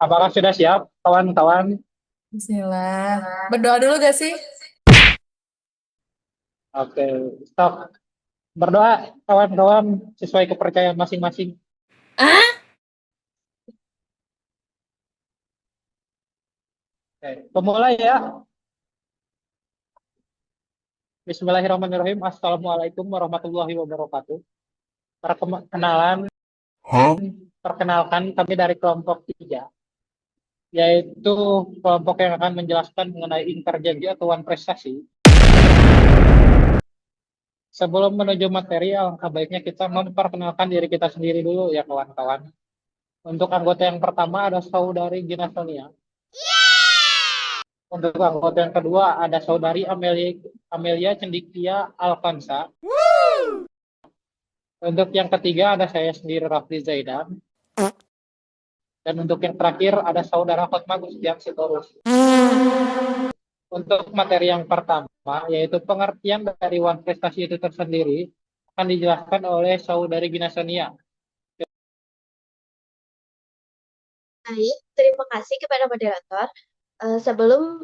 Apakah sudah siap, kawan-kawan? Bismillah. Berdoa dulu gak sih? Oke, stop. Berdoa, kawan-kawan, sesuai kepercayaan masing-masing. Ah? Oke, pemulai ya. Bismillahirrahmanirrahim. Assalamualaikum warahmatullahi wabarakatuh. Perkenalan, perkenalkan kami dari kelompok 3, yaitu kelompok yang akan menjelaskan mengenai ingkar janji atau wan prestasi. Sebelum menuju materi, alangkah baiknya kita memperkenalkan diri kita sendiri dulu ya kawan-kawan. Untuk anggota yang pertama ada saudari Gina Sonia. Untuk anggota yang kedua ada saudari Amelia Cendikia Alfansa. Untuk yang ketiga ada saya sendiri Rafli Zaidan. Dan untuk yang terakhir ada saudara Hotma Gustian Sitorus. Untuk materi yang pertama yaitu pengertian dari wan prestasi itu tersendiri akan dijelaskan oleh saudari Gina Sonia. Baik, terima kasih kepada moderator. Sebelum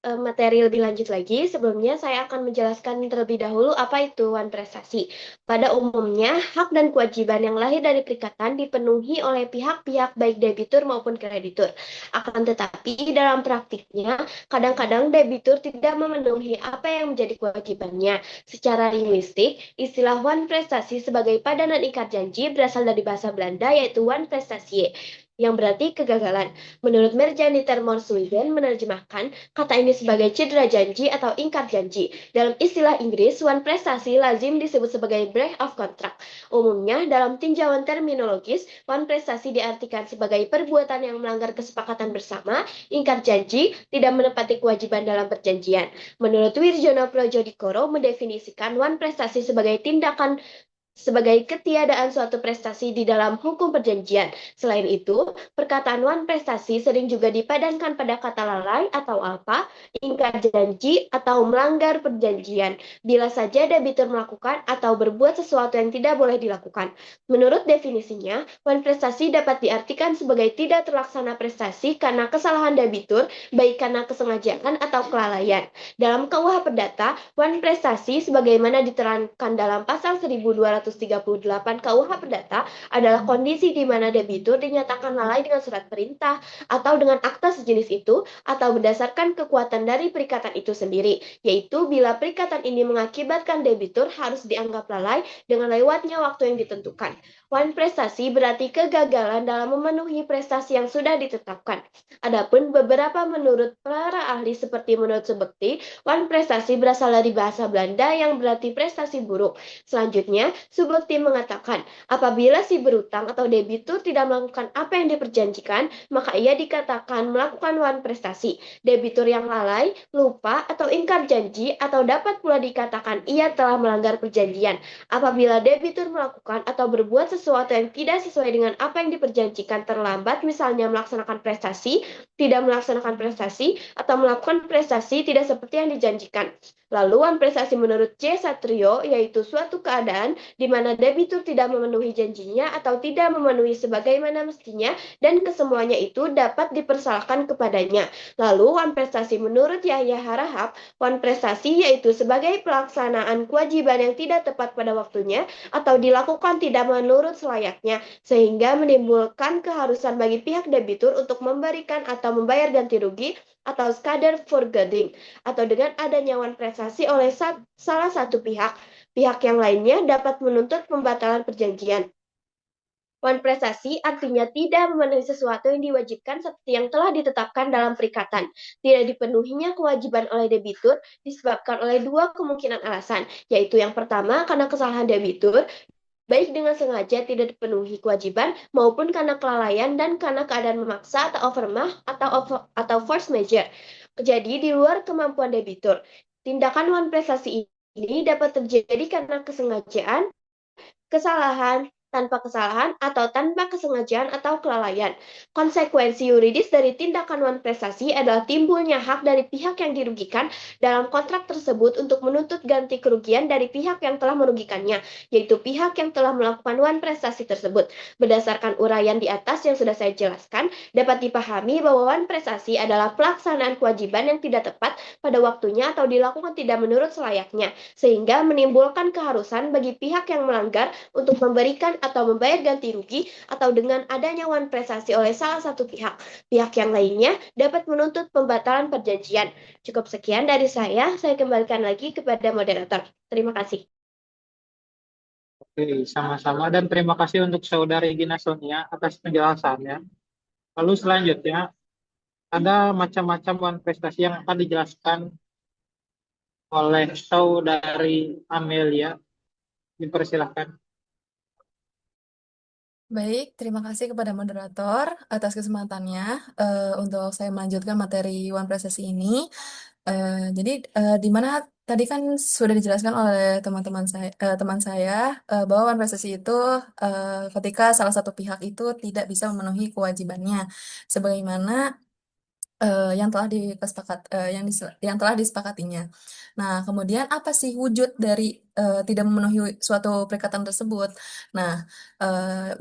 materi lebih lanjut lagi, sebelumnya saya akan menjelaskan terlebih dahulu apa itu wan prestasi. Pada umumnya, hak dan kewajiban yang lahir dari perikatan dipenuhi oleh pihak-pihak baik debitur maupun kreditur. Akan tetapi dalam praktiknya, kadang-kadang debitur tidak memenuhi apa yang menjadi kewajibannya. Secara linguistik, istilah wan prestasi sebagai padanan ikat janji berasal dari bahasa Belanda yaitu wan prestasie yang berarti kegagalan. Menurut Merjani Termor Sweden menerjemahkan kata ini sebagai cedera janji atau ingkar janji. Dalam istilah Inggris, wan prestasi lazim disebut sebagai breach of contract. Umumnya, dalam tinjauan terminologis, wan prestasi diartikan sebagai perbuatan yang melanggar kesepakatan bersama, ingkar janji, tidak menepati kewajiban dalam perjanjian. Menurut Wirjono Projodikoro mendefinisikan wan prestasi sebagai tindakan sebagai ketiadaan suatu prestasi di dalam hukum perjanjian. Selain itu, perkataan wan prestasi sering juga dipadankan pada kata lalai atau alpa, ingkar janji, atau melanggar perjanjian, bila saja debitur melakukan atau berbuat sesuatu yang tidak boleh dilakukan. Menurut definisinya, wan prestasi dapat diartikan sebagai tidak terlaksana prestasi karena kesalahan debitur, baik karena kesengajaan atau kelalaian. Dalam KUH Perdata, wan prestasi sebagaimana diterangkan dalam pasal 1238 KUH Perdata adalah kondisi di mana debitur dinyatakan lalai dengan surat perintah atau dengan akta sejenis itu atau berdasarkan kekuatan dari perikatan itu sendiri, yaitu bila perikatan ini mengakibatkan debitur harus dianggap lalai dengan lewatnya waktu yang ditentukan. Wan prestasi berarti kegagalan dalam memenuhi prestasi yang sudah ditetapkan. Adapun beberapa menurut para ahli seperti menurut Subekti, wan prestasi berasal dari bahasa Belanda yang berarti prestasi buruk. Selanjutnya, Subekti mengatakan, apabila si berutang atau debitur tidak melakukan apa yang diperjanjikan, maka ia dikatakan melakukan wan prestasi. Debitur yang lalai, lupa, atau ingkar janji, atau dapat pula dikatakan ia telah melanggar perjanjian. Apabila debitur melakukan atau berbuat sesuatu yang tidak sesuai dengan apa yang diperjanjikan terlambat, misalnya melaksanakan prestasi, tidak melaksanakan prestasi, atau melakukan prestasi tidak seperti yang dijanjikan. Laluan prestasi menurut C. Satrio yaitu suatu keadaan di mana debitur tidak memenuhi janjinya atau tidak memenuhi sebagaimana mestinya dan kesemuanya itu dapat dipersalahkan kepadanya. Lalu wan prestasi menurut Yahya Harahap, wan prestasi yaitu sebagai pelaksanaan kewajiban yang tidak tepat pada waktunya atau dilakukan tidak menurut selayaknya sehingga menimbulkan keharusan bagi pihak debitur untuk memberikan atau membayar ganti rugi atau sekadar forgetting atau dengan adanya wan prestasi oleh salah satu pihak, pihak yang lainnya dapat menuntut pembatalan perjanjian. Wan prestasi artinya tidak memenuhi sesuatu yang diwajibkan seperti yang telah ditetapkan dalam perikatan. Tidak dipenuhinya kewajiban oleh debitur disebabkan oleh dua kemungkinan alasan, yaitu yang pertama karena kesalahan debitur, baik dengan sengaja tidak dipenuhi kewajiban maupun karena kelalaian dan karena keadaan memaksa atau overmah atau force major. Jadi di luar kemampuan debitur. Tindakan wan prestasi ini dapat terjadi karena kesengajaan, kesalahan, tanpa kesalahan, atau tanpa kesengajaan atau kelalaian. Konsekuensi yuridis dari tindakan wan prestasi adalah timbulnya hak dari pihak yang dirugikan dalam kontrak tersebut untuk menuntut ganti kerugian dari pihak yang telah merugikannya, yaitu pihak yang telah melakukan wan prestasi tersebut. Berdasarkan uraian di atas yang sudah saya jelaskan, dapat dipahami bahwa wan prestasi adalah pelaksanaan kewajiban yang tidak tepat pada waktunya atau dilakukan tidak menurut selayaknya, sehingga menimbulkan keharusan bagi pihak yang melanggar untuk memberikan atau membayar ganti rugi, atau dengan adanya wan prestasi oleh salah satu pihak, pihak yang lainnya dapat menuntut pembatalan perjanjian. Cukup sekian dari saya kembalikan lagi kepada moderator. Terima kasih. Oke, sama-sama dan terima kasih untuk Saudari Gina Sonia atas penjelasannya. Lalu selanjutnya ada macam-macam wan prestasi yang akan dijelaskan oleh Saudari Amelia. Dipersilahkan. Baik, terima kasih kepada moderator atas kesempatannya untuk saya melanjutkan materi One Prestasi ini. Jadi di mana tadi kan sudah dijelaskan oleh teman saya bahwa One Prestasi itu ketika salah satu pihak itu tidak bisa memenuhi kewajibannya, sebagaimana yang telah yang telah disepakatinya. Nah, kemudian apa sih wujud dari tidak memenuhi suatu perikatan tersebut? Nah,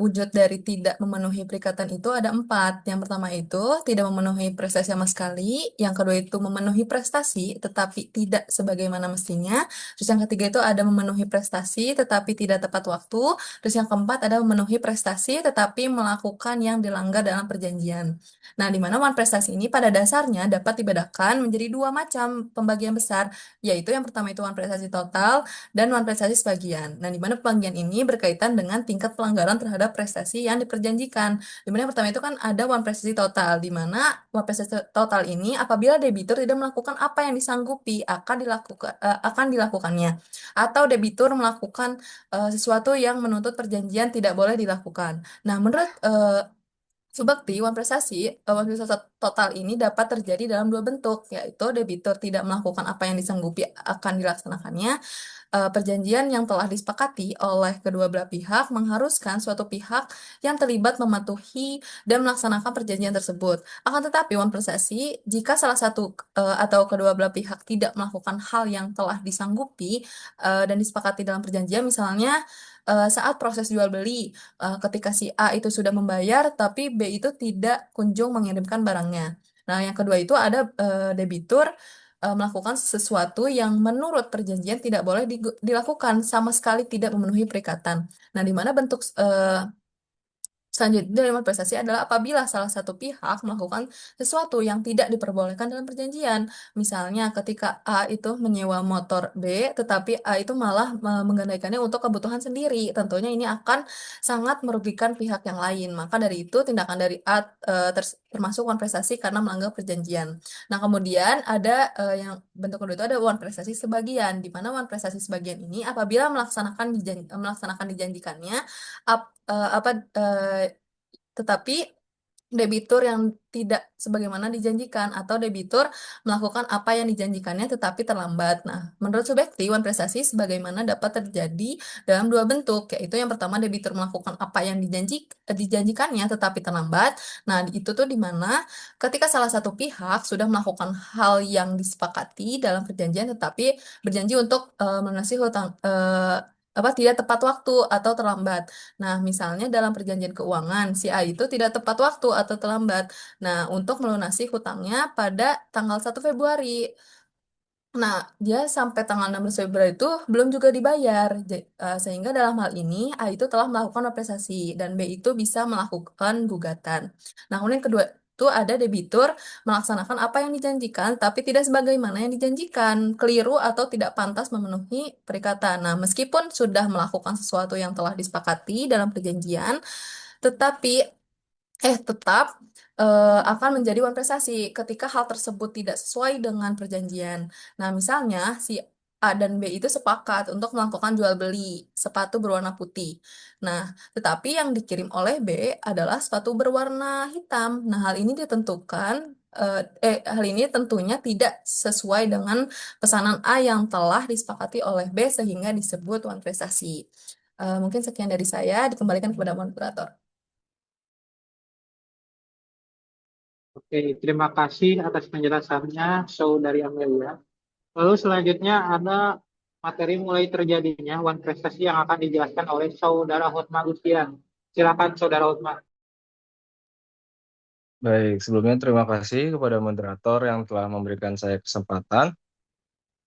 wujud dari tidak memenuhi perikatan itu ada empat. Yang pertama itu tidak memenuhi prestasi sama sekali. Yang kedua itu memenuhi prestasi tetapi tidak sebagaimana mestinya. Terus yang ketiga itu ada memenuhi prestasi tetapi tidak tepat waktu. Terus yang keempat ada memenuhi prestasi tetapi melakukan yang dilanggar dalam perjanjian. Nah, di mana wan prestasi ini pada dasarnya dapat dibedakan menjadi dua macam pembagian besar, yaitu yang pertama itu wan prestasi total dan wan prestasi sebagian. Nah, di mana pembagian ini berkaitan dengan tingkat pelanggaran terhadap prestasi yang diperjanjikan. Di mana yang pertama itu kan ada wan prestasi total, di mana wan prestasi total ini apabila debitur tidak melakukan apa yang disanggupi akan dilakukannya, atau debitur melakukan sesuatu yang menuntut perjanjian tidak boleh dilakukan. Nah, menurut Subakti, uang prestasi total ini dapat terjadi dalam dua bentuk, yaitu debitur tidak melakukan apa yang disanggupi akan dilaksanakannya. Perjanjian yang telah disepakati oleh kedua belah pihak mengharuskan suatu pihak yang terlibat mematuhi dan melaksanakan perjanjian tersebut. Akan tetapi, uang prestasi, jika salah satu atau kedua belah pihak tidak melakukan hal yang telah disanggupi dan disepakati dalam perjanjian, misalnya saat proses jual beli, ketika si A itu sudah membayar, tapi B itu tidak kunjung mengirimkan barangnya. Nah, yang kedua itu ada debitur melakukan sesuatu yang menurut perjanjian tidak boleh dilakukan, sama sekali tidak memenuhi perikatan. Nah, di mana bentuk selanjutnya dari prestasi adalah apabila salah satu pihak melakukan sesuatu yang tidak diperbolehkan dalam perjanjian. Misalnya ketika A itu menyewa motor B, tetapi A itu malah menggadaikannya untuk kebutuhan sendiri. Tentunya ini akan sangat merugikan pihak yang lain. Maka dari itu tindakan dari A termasuk wan prestasi karena melanggar perjanjian. Nah, kemudian ada yang bentuk kedua itu ada wan prestasi sebagian, di mana wan prestasi sebagian ini apabila melaksanakan dijanjikannya apa tetapi debitur yang tidak sebagaimana dijanjikan, atau debitur melakukan apa yang dijanjikannya tetapi terlambat. Nah, menurut Subekti, wan prestasi sebagaimana dapat terjadi dalam dua bentuk, yaitu yang pertama debitur melakukan apa yang dijanjikannya tetapi terlambat. Nah, itu tuh di mana ketika salah satu pihak sudah melakukan hal yang disepakati dalam perjanjian tetapi berjanji untuk melunasi hutang apa tidak tepat waktu atau terlambat. Nah, misalnya dalam perjanjian keuangan, si A itu tidak tepat waktu atau terlambat. Nah, untuk melunasi hutangnya pada tanggal 1 Februari. Nah, dia sampai tanggal 16 Februari itu belum juga dibayar. Sehingga dalam hal ini, A itu telah melakukan apresiasi dan B itu bisa melakukan gugatan. Nah, kemudian kedua itu ada debitur melaksanakan apa yang dijanjikan, tapi tidak sebagaimana yang dijanjikan, keliru atau tidak pantas memenuhi perikatan. Nah, meskipun sudah melakukan sesuatu yang telah disepakati dalam perjanjian, tetapi tetap akan menjadi wan prestasi ketika hal tersebut tidak sesuai dengan perjanjian. Nah, misalnya si A dan B itu sepakat untuk melakukan jual beli sepatu berwarna putih. Nah, tetapi yang dikirim oleh B adalah sepatu berwarna hitam. Nah, hal ini tentunya tidak sesuai dengan pesanan A yang telah disepakati oleh B sehingga disebut wan prestasi. Mungkin sekian dari saya, dikembalikan kepada moderator. Oke, terima kasih atas penjelasannya, Saudari Amelia. Lalu selanjutnya ada materi mulai terjadinya one prestasi yang akan dijelaskan oleh Saudara Hotma Gustian. Silakan Saudara Hotma. Baik, sebelumnya terima kasih kepada moderator yang telah memberikan saya kesempatan.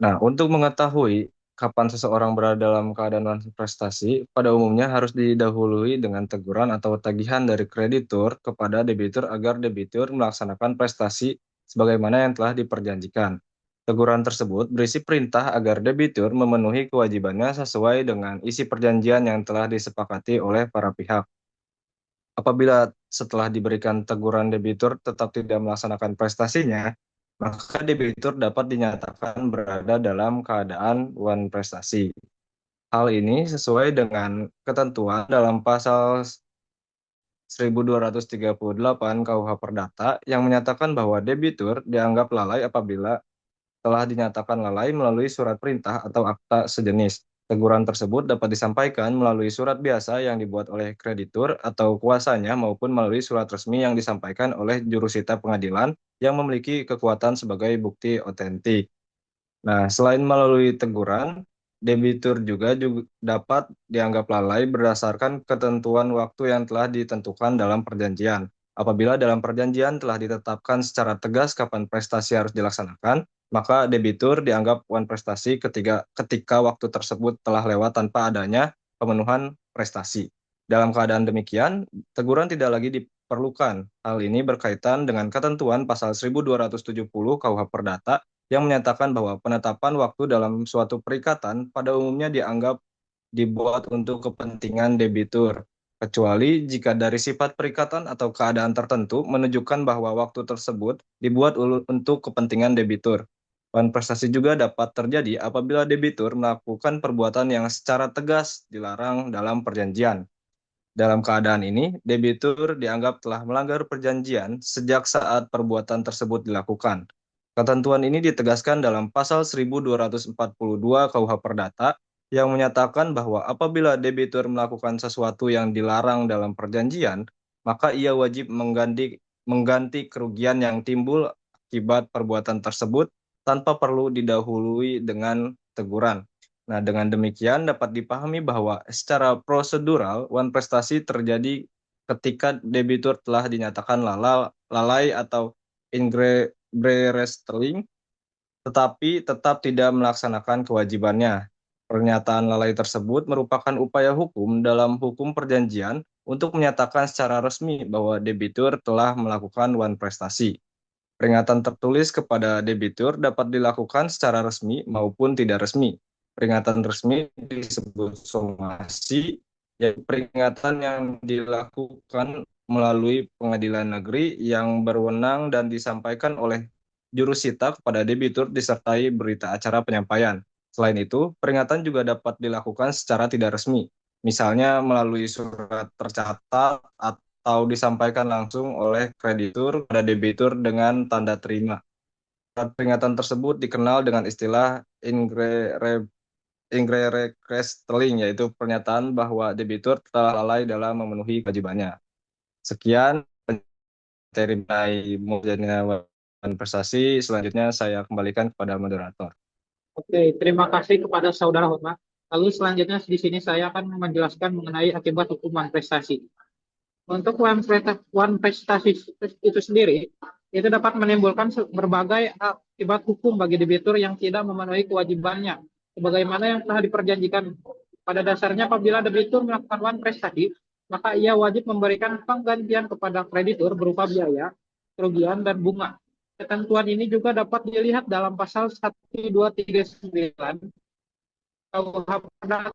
Nah, untuk mengetahui kapan seseorang berada dalam keadaan prestasi, pada umumnya harus didahului dengan teguran atau tagihan dari kreditur kepada debitur agar debitur melaksanakan prestasi sebagaimana yang telah diperjanjikan. Teguran tersebut berisi perintah agar debitur memenuhi kewajibannya sesuai dengan isi perjanjian yang telah disepakati oleh para pihak. Apabila setelah diberikan teguran debitur tetap tidak melaksanakan prestasinya, maka debitur dapat dinyatakan berada dalam keadaan wan prestasi. Hal ini sesuai dengan ketentuan dalam pasal 1238 KUH Perdata yang menyatakan bahwa debitur dianggap lalai apabila telah dinyatakan lalai melalui surat perintah atau akta sejenis. Teguran tersebut dapat disampaikan melalui surat biasa yang dibuat oleh kreditur atau kuasanya maupun melalui surat resmi yang disampaikan oleh jurusita pengadilan yang memiliki kekuatan sebagai bukti otentik. Nah, selain melalui teguran, debitur juga dapat dianggap lalai berdasarkan ketentuan waktu yang telah ditentukan dalam perjanjian. Apabila dalam perjanjian telah ditetapkan secara tegas kapan prestasi harus dilaksanakan, maka debitur dianggap wan prestasi ketika waktu tersebut telah lewat tanpa adanya pemenuhan prestasi. Dalam keadaan demikian, teguran tidak lagi diperlukan. Hal ini berkaitan dengan ketentuan pasal 1270 KUH Perdata yang menyatakan bahwa penetapan waktu dalam suatu perikatan pada umumnya dianggap dibuat untuk kepentingan debitur, kecuali jika dari sifat perikatan atau keadaan tertentu menunjukkan bahwa waktu tersebut dibuat untuk kepentingan debitur. Wan prestasi juga dapat terjadi apabila debitur melakukan perbuatan yang secara tegas dilarang dalam perjanjian. Dalam keadaan ini, debitur dianggap telah melanggar perjanjian sejak saat perbuatan tersebut dilakukan. Ketentuan ini ditegaskan dalam pasal 1242 KUH Perdata yang menyatakan bahwa apabila debitur melakukan sesuatu yang dilarang dalam perjanjian, maka ia wajib mengganti kerugian yang timbul akibat perbuatan tersebut tanpa perlu didahului dengan teguran. Nah, dengan demikian dapat dipahami bahwa secara prosedural wan prestasi terjadi ketika debitur telah dinyatakan lalai atau ingre-restelling tetapi tetap tidak melaksanakan kewajibannya. Pernyataan lalai tersebut merupakan upaya hukum dalam hukum perjanjian untuk menyatakan secara resmi bahwa debitur telah melakukan wan prestasi. Peringatan tertulis kepada debitur dapat dilakukan secara resmi maupun tidak resmi. Peringatan resmi disebut somasi, yaitu peringatan yang dilakukan melalui pengadilan negeri yang berwenang dan disampaikan oleh jurusita kepada debitur disertai berita acara penyampaian. Selain itu, peringatan juga dapat dilakukan secara tidak resmi, misalnya melalui surat tercatat atau disampaikan langsung oleh kreditur pada debitur dengan tanda terima. Peringatan tersebut dikenal dengan istilah ingre-restelling, yaitu pernyataan bahwa debitur telah lalai dalam memenuhi kewajibannya. Sekian materi prestasi. Selanjutnya saya kembalikan kepada moderator. Oke, terima kasih kepada Saudara Hotma. Lalu selanjutnya di sini saya akan menjelaskan mengenai akibat hukuman prestasi. Untuk one prestasi itu sendiri, itu dapat menimbulkan berbagai akibat hukum bagi debitur yang tidak memenuhi kewajibannya, sebagaimana yang telah diperjanjikan. Pada dasarnya, apabila debitur melakukan one prestasi, maka ia wajib memberikan penggantian kepada kreditur berupa biaya, kerugian, dan bunga. Ketentuan ini juga dapat dilihat dalam pasal 1239 KUH Perdata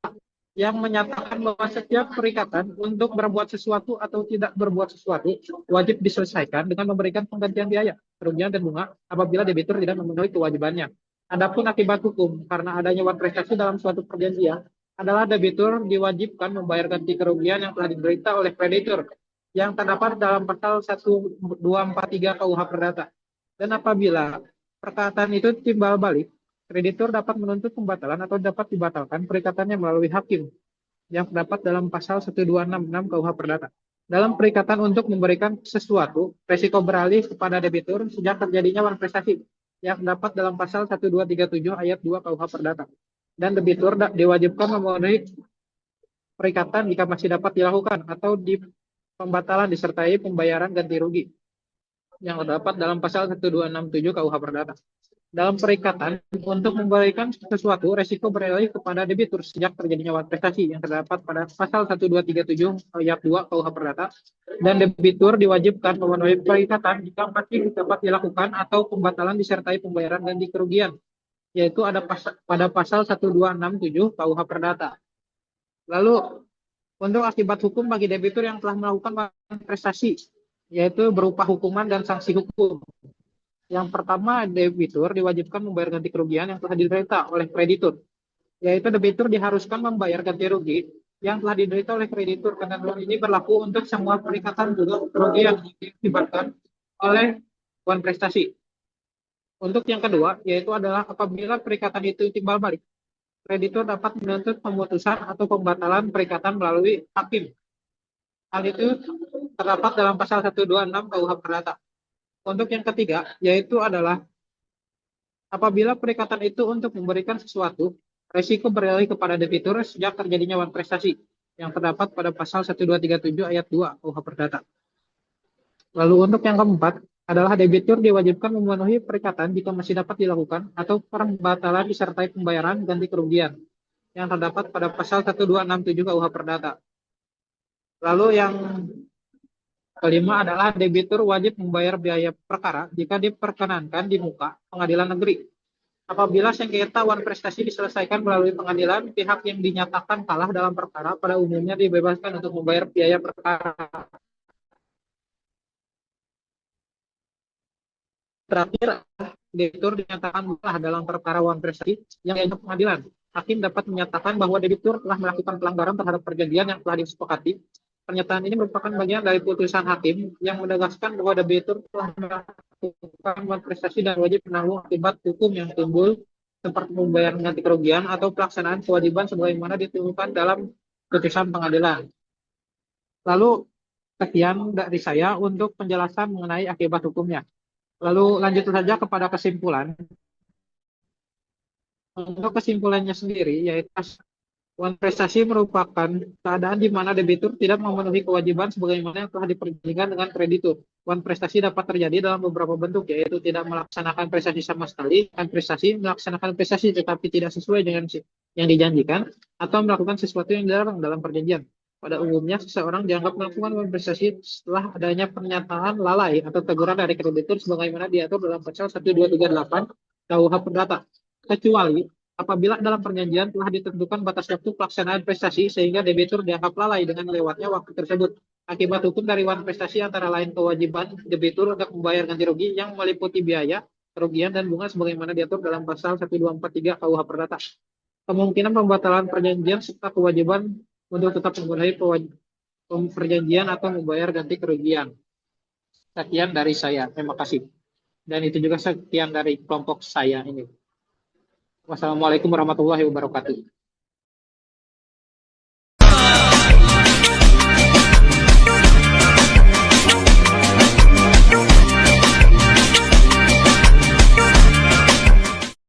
yang menyatakan bahwa setiap perikatan untuk berbuat sesuatu atau tidak berbuat sesuatu wajib diselesaikan dengan memberikan penggantian biaya, kerugian, dan bunga apabila debitur tidak memenuhi kewajibannya. Adapun akibat hukum karena adanya one prestasi dalam suatu perjanjian adalah debitur diwajibkan membayar ganti kerugian yang telah diderita oleh kreditur yang terdapat dalam pasal 1243 KUH Perdata. Dan apabila perkataan itu timbal balik, kreditur dapat menuntut pembatalan atau dapat dibatalkan perikatannya melalui hakim. yang terdapat dalam pasal 1266 KUH Perdata. Dalam perikatan untuk memberikan sesuatu, resiko beralih kepada debitur sejak terjadinya wan prestasi yang terdapat dalam pasal 1237 ayat 2 KUH Perdata. Dan debitur diwajibkan memenuhi perikatan jika masih dapat dilakukan atau di pembatalan disertai pembayaran ganti rugi yang terdapat dalam pasal 1267 KUH Perdata. Dalam perikatan untuk memberikan sesuatu resiko beralih kepada debitur sejak terjadinya wan prestasi yang terdapat pada pasal 1237 ayat 2 KUH Perdata, dan debitur diwajibkan memenuhi perikatan jika masih dapat dilakukan atau pembatalan disertai pembayaran ganti kerugian, yaitu ada pada pasal 1267 KUH Perdata. Lalu untuk akibat hukum bagi debitur yang telah melakukan wan prestasi, yaitu berupa hukuman dan sanksi hukum. Yang pertama, debitur diwajibkan membayar ganti kerugian yang telah diderita oleh kreditur, yaitu debitur diharuskan membayar ganti rugi yang telah diderita oleh kreditur. Ketentuan ini berlaku untuk semua perikatan juga kerugian yang diakibatkan oleh wan prestasi. Untuk yang kedua, yaitu adalah apabila perikatan itu timbal balik, kreditur dapat menuntut pemutusan atau pembatalan perikatan melalui hakim. Hal itu terdapat dalam pasal 126 KUH Perdata. Untuk yang ketiga, yaitu adalah apabila perikatan itu untuk memberikan sesuatu, resiko beralih kepada debitur sejak terjadinya wan prestasi yang terdapat pada pasal 1237 ayat 2 KUH Perdata. Lalu untuk yang keempat adalah debitur diwajibkan memenuhi perikatan jika masih dapat dilakukan atau pembatalan disertai pembayaran ganti kerugian yang terdapat pada pasal 1267 KUH Perdata. Lalu yang kelima adalah debitur wajib membayar biaya perkara jika diperkenankan di muka pengadilan negeri. Apabila sengketa wan prestasi diselesaikan melalui pengadilan, pihak yang dinyatakan kalah dalam perkara pada umumnya dibebaskan untuk membayar biaya perkara. Terakhir, debitur dinyatakan kalah dalam perkara wan prestasi yang diajukan pengadilan. Hakim dapat menyatakan bahwa debitur telah melakukan pelanggaran terhadap perjanjian yang telah disepakati. Pernyataan ini merupakan bagian dari putusan hakim yang menegaskan bahwa debitur telah melakukan wan prestasi dan wajib menanggung akibat hukum yang timbul seperti pembayaran ganti kerugian atau pelaksanaan kewajiban sebagaimana ditentukan dalam putusan pengadilan. Lalu sekian dari saya untuk penjelasan mengenai akibat hukumnya. Lalu lanjut saja kepada kesimpulan. Untuk kesimpulannya sendiri, yaitu wan prestasi merupakan keadaan di mana debitur tidak memenuhi kewajiban sebagaimana yang telah diperjanjikan dengan kreditur. Wan prestasi dapat terjadi dalam beberapa bentuk, yaitu tidak melaksanakan prestasi sama sekali, dan prestasi melaksanakan prestasi tetapi tidak sesuai dengan yang dijanjikan, atau melakukan sesuatu yang dilarang dalam perjanjian. Pada umumnya, seseorang dianggap melakukan wan prestasi setelah adanya pernyataan lalai atau teguran dari kreditur sebagaimana diatur dalam pasal 1238 KUH Perdata. Kecuali apabila dalam perjanjian telah ditentukan batas waktu pelaksanaan prestasi sehingga debitur dianggap lalai dengan lewatnya waktu tersebut. Akibat hukum dari wan prestasi antara lain kewajiban debitur untuk membayar ganti rugi yang meliputi biaya, kerugian, dan bunga sebagaimana diatur dalam pasal 1243 KUH Perdata. Kemungkinan pembatalan perjanjian serta kewajiban untuk tetap memenuhi perjanjian atau membayar ganti kerugian. Sekian dari saya. Terima kasih. Dan itu juga sekian dari kelompok saya ini. Wassalamualaikum warahmatullahi wabarakatuh.